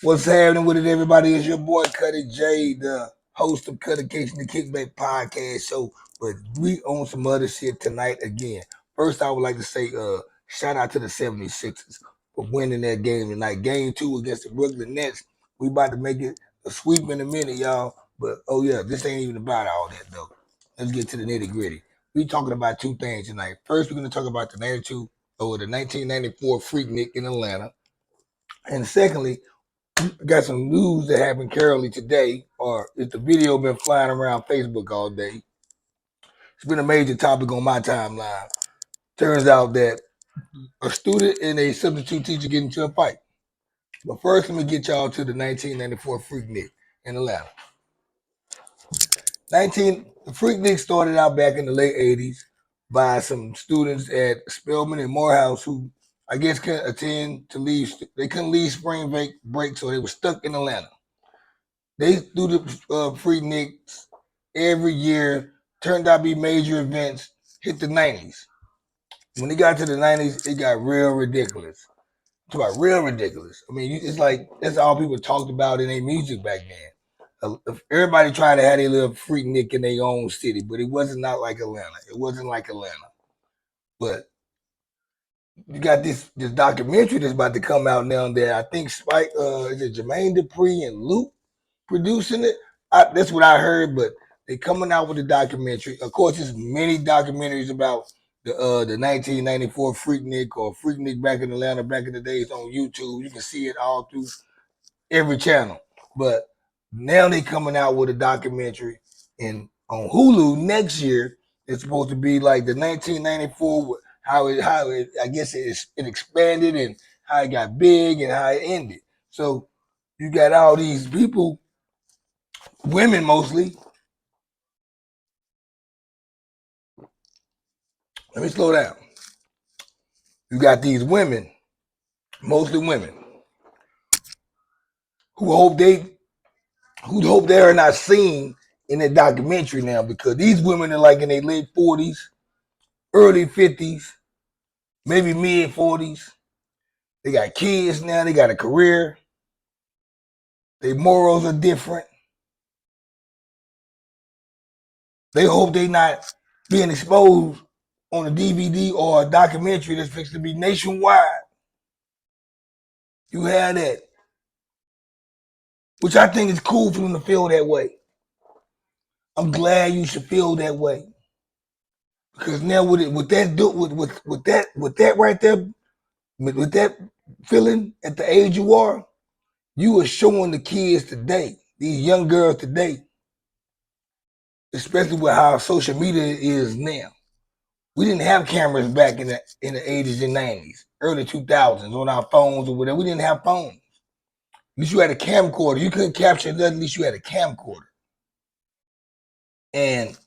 What's happening with it, everybody? It's your boy Cuddy J, the host of Cuddication the Kickback Podcast Show. But we on some other shit tonight again. First, I would like to say shout out to the 76ers for winning that game tonight. Game 2 against the Brooklyn Nets. We about to make it a sweep in a minute, y'all. But oh yeah, this ain't even about all that though. Let's get to the nitty gritty. We talking about two things tonight. First, we're gonna talk about the 1994 Freak Nik in Atlanta. And secondly, I got some news that happened currently today, or if the video been flying around Facebook all day. It's been a major topic on my timeline. Turns out that a student and a substitute teacher get into a fight. But first, let me get y'all to the 1994 Freak Nik in Atlanta. The Freak Nik started out back in the late 80s by some students at Spelman and Morehouse who I guess couldn't attend to leave. They couldn't leave spring break, so they were stuck in Atlanta. They do the Freak Niks every year. Turned out to be major events. Hit the 90s. When it got to the 90s, it got real ridiculous. It's about real ridiculous. I mean, it's like that's all people talked about in their music back then. Everybody tried to have their little Freak Nik in their own city, but it wasn't not like Atlanta. It wasn't like Atlanta. But you got this documentary that's about to come out now that I think Spike is it Jermaine Dupri and Luke producing it. That's what I heard, but they coming out with a documentary. Of course, there's many documentaries about the 1994 Freak Nik or Freak Nik back in Atlanta back in the days on YouTube. You can see it all through every channel. But now they coming out with a documentary, and on Hulu next year it's supposed to be like the 1994 how it I guess it expanded and how it got big and how it ended. So you got all these people, women mostly. Let me slow down. You got these women, mostly women, who hope they are not seen in the documentary now because these women are like in their late 40s, early 50s, maybe mid 40s. They got kids now, they got a career, their morals are different. They hope they not being exposed on a DVD or a documentary that's fixed to be nationwide. You have that, which I think is cool for them to feel that way. I'm glad you should feel that way. Because now with that right there, with that feeling at the age you are showing the kids today, these young girls today, especially with how social media is now. We didn't have cameras back in the 80s and 90s, early 2000s on our phones or whatever. We didn't have phones. At least you had a camcorder. You couldn't capture nothing. At least you had a camcorder. And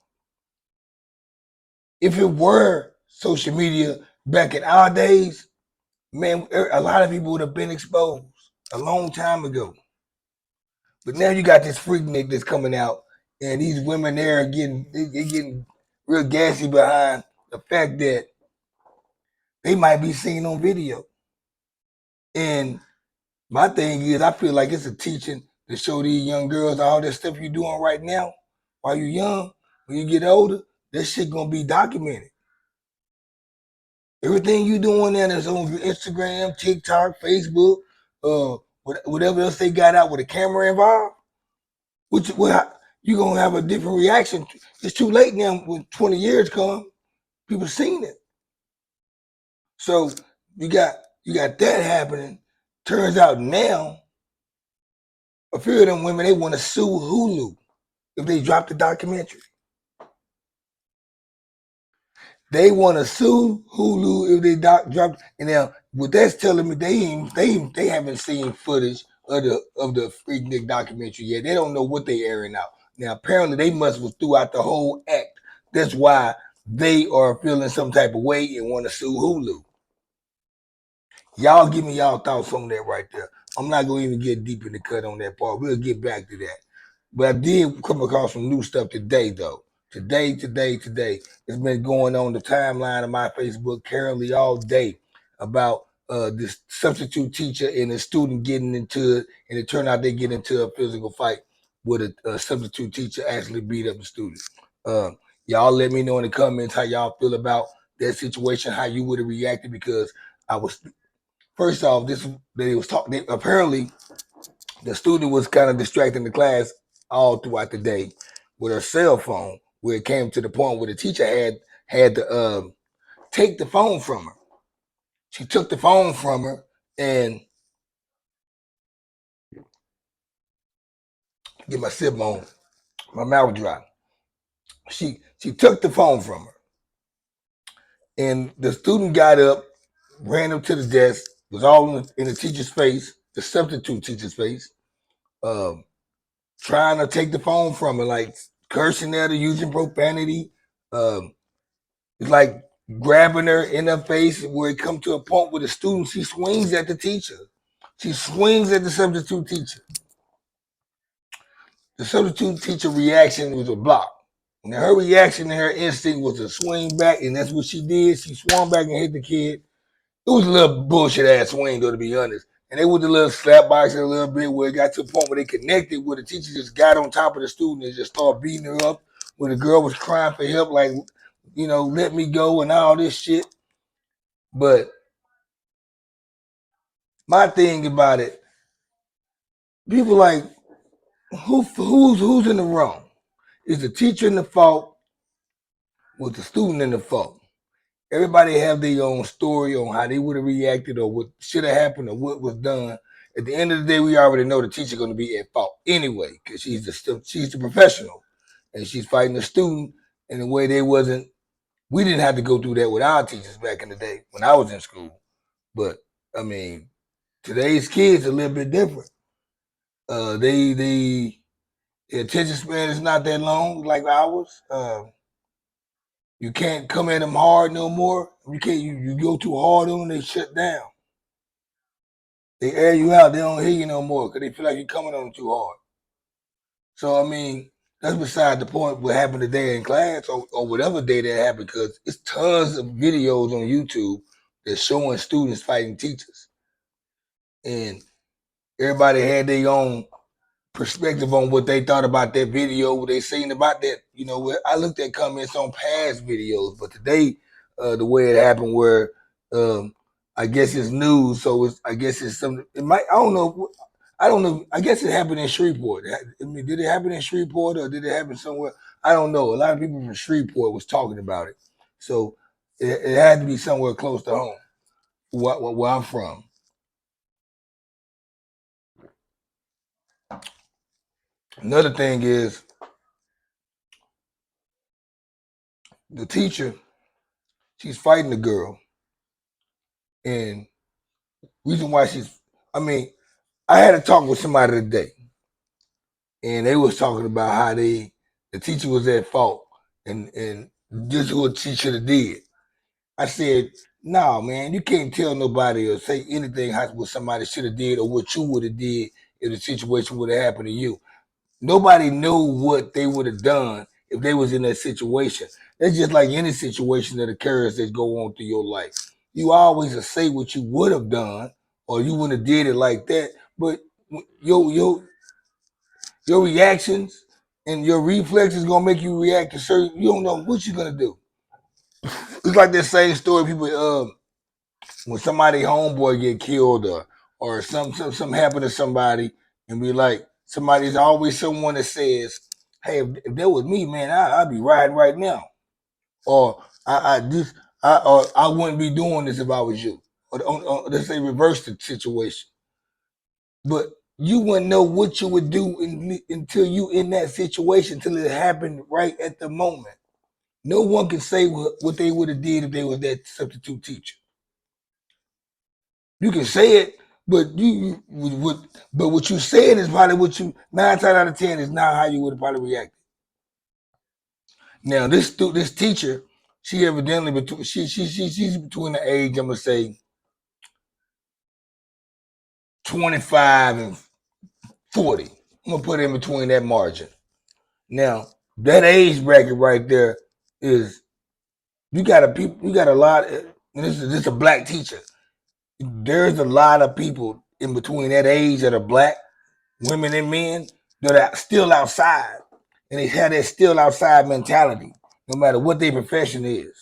if it were social media back in our days, man, a lot of people would have been exposed a long time ago. But now you got this Freak Nik that's coming out, and these women there are getting real gassy behind the fact that they might be seen on video. And my thing is, I feel like it's a teaching to show these young girls all that stuff you're doing right now while you're young. When you get older, that shit gonna be documented. Everything you doing there is on Instagram, TikTok, Facebook, whatever else they got out with a camera involved. You gonna have a different reaction. It's too late now. When 20 years come, people seen it. So you got that happening. Turns out now, a few of them women they want to sue Hulu if they drop the documentary. They want to sue Hulu if they drop. And now what that's telling me, they haven't seen footage of the Freak Nik documentary yet. They don't know what they airing out. Now apparently they must have throughout the whole act. That's why they are feeling some type of way and want to sue Hulu. Y'all give me y'all thoughts on that right there. I'm not gonna even get deep in the cut on that part. We'll get back to that. But I did come across some new stuff today, though. Today. It's been going on the timeline of my Facebook currently all day about this substitute teacher and a student getting into it, and it turned out they get into a physical fight with a substitute teacher actually beat up the student. Uh, y'all let me know in the comments how y'all feel about that situation, how you would have reacted, because I was first off, this they was talking. Apparently, the student was kind of distracting the class all throughout the day with her cell phone, where it came to the point where the teacher had to take the phone from her. She took the phone from her and get my sip on, my mouth dry. She took the phone from her, and the student got up, ran up to the desk, was all in the teacher's face, the substitute teacher's face, um, trying to take the phone from her, like cursing at her, using profanity. Um, it's like grabbing her in her face, where it come to a point where the student, she swings at the teacher. She swings at the substitute teacher. The substitute teacher reaction was a block. Now her reaction and her instinct was to swing back, and that's what she did. She swung back and hit the kid. It was a little bullshit ass swing, though, to be honest. And they was a little slap boxing a little bit, where it got to a point where they connected, where the teacher just got on top of the student and just started beating her up, where the girl was crying for help, like, let me go and all this shit. But my thing about it, people like, who's in the wrong? Is the teacher in the fault? Was the student in the fault? Everybody have their own story on how they would have reacted, or what should have happened, or what was done. At the end of the day, we already know the teacher going to be at fault anyway, because she's the professional, and she's fighting the student in a way they wasn't. We didn't have to go through that with our teachers back in the day when I was in school. But I mean, today's kids are a little bit different. Their attention span is not that long like ours. You can't come at them hard no more. You can't. You go too hard on them, they shut down. They air you out. They don't hear you no more because they feel like you're coming on them too hard. So I mean, that's beside the point. What happened today in class, or whatever day that happened, because it's tons of videos on YouTube that's showing students fighting teachers, and everybody had their own perspective on what they thought about that video, what they seen about that. I looked at comments on past videos, but today, the way it happened, where I guess it's news, so I guess it's something. It might. I don't know. I don't know. I guess it happened in Shreveport. I mean, did it happen in Shreveport, or did it happen somewhere? I don't know. A lot of people from Shreveport was talking about it, so it had to be somewhere close to home, where I'm from. Another thing is the teacher. She's fighting the girl, and reason why I mean, I had a talk with somebody today, and they was talking about how the teacher was at fault, and this is what she should have did. I said, "No, man, you can't tell nobody or say anything how what somebody should have did or what you would have did if the situation would have happened to you. Nobody knew what they would have done if they was in that situation. That's just like any situation that occurs that go on through your life. You always say what you would have done, or you wouldn't have did it like that. But your reactions and your reflexes gonna make you react to certain. You don't know what you're gonna do. It's like that same story. People, when somebody homeboy get killed, or something happen to somebody, and be like, somebody's always someone that says, "Hey, if that was me, man, I'd be riding right now," or I wouldn't be doing this if I was you." Or let's say reverse the situation, but you wouldn't know what you would do until you in that situation, until it happened right at the moment. No one can say what they would have did if they was that substitute teacher. You can say it, but but what you said is probably what you 9 times out of 10 is not how you would have probably reacted. Now this teacher, she evidently between she's between the age, I'm gonna say 25 and 40. I'm gonna put it in between that margin. Now that age bracket right there is, you got a lot. And this is a black teacher. there's a lot of people in between that age that are black, women and men, that are still outside. And they have that still outside mentality, no matter what their profession is.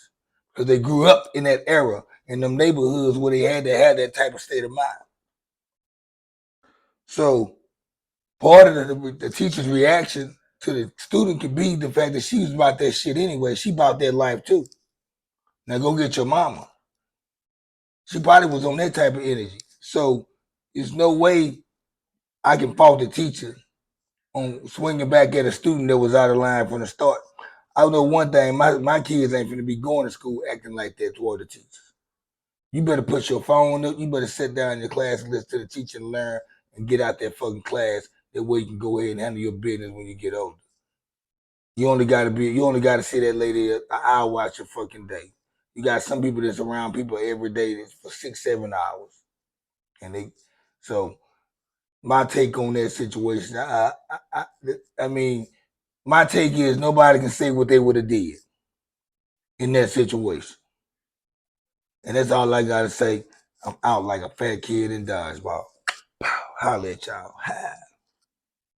Because they grew up in that era, in them neighborhoods where they had to have that type of state of mind. So part of the teacher's reaction to the student could be the fact that she was about that shit anyway. She about that life too. Now go get your mama. She probably was on that type of energy. So there's no way I can fault the teacher on swinging back at a student that was out of line from the start. I know one thing: my kids ain't finna be going to school acting like that toward the teachers. You better put your phone up. You better sit down in your class and listen to the teacher and learn and get out that fucking class. That way you can go ahead and handle your business when you get older. You only gotta see that lady an hour out your fucking day. You got some people that's around people every day that's for 6-7 hours. And they so my take on that situation, I mean, my take is nobody can say what they would have did in that situation. And that's all I gotta say. I'm out like a fat kid in dodgeball. Pow, holla at y'all.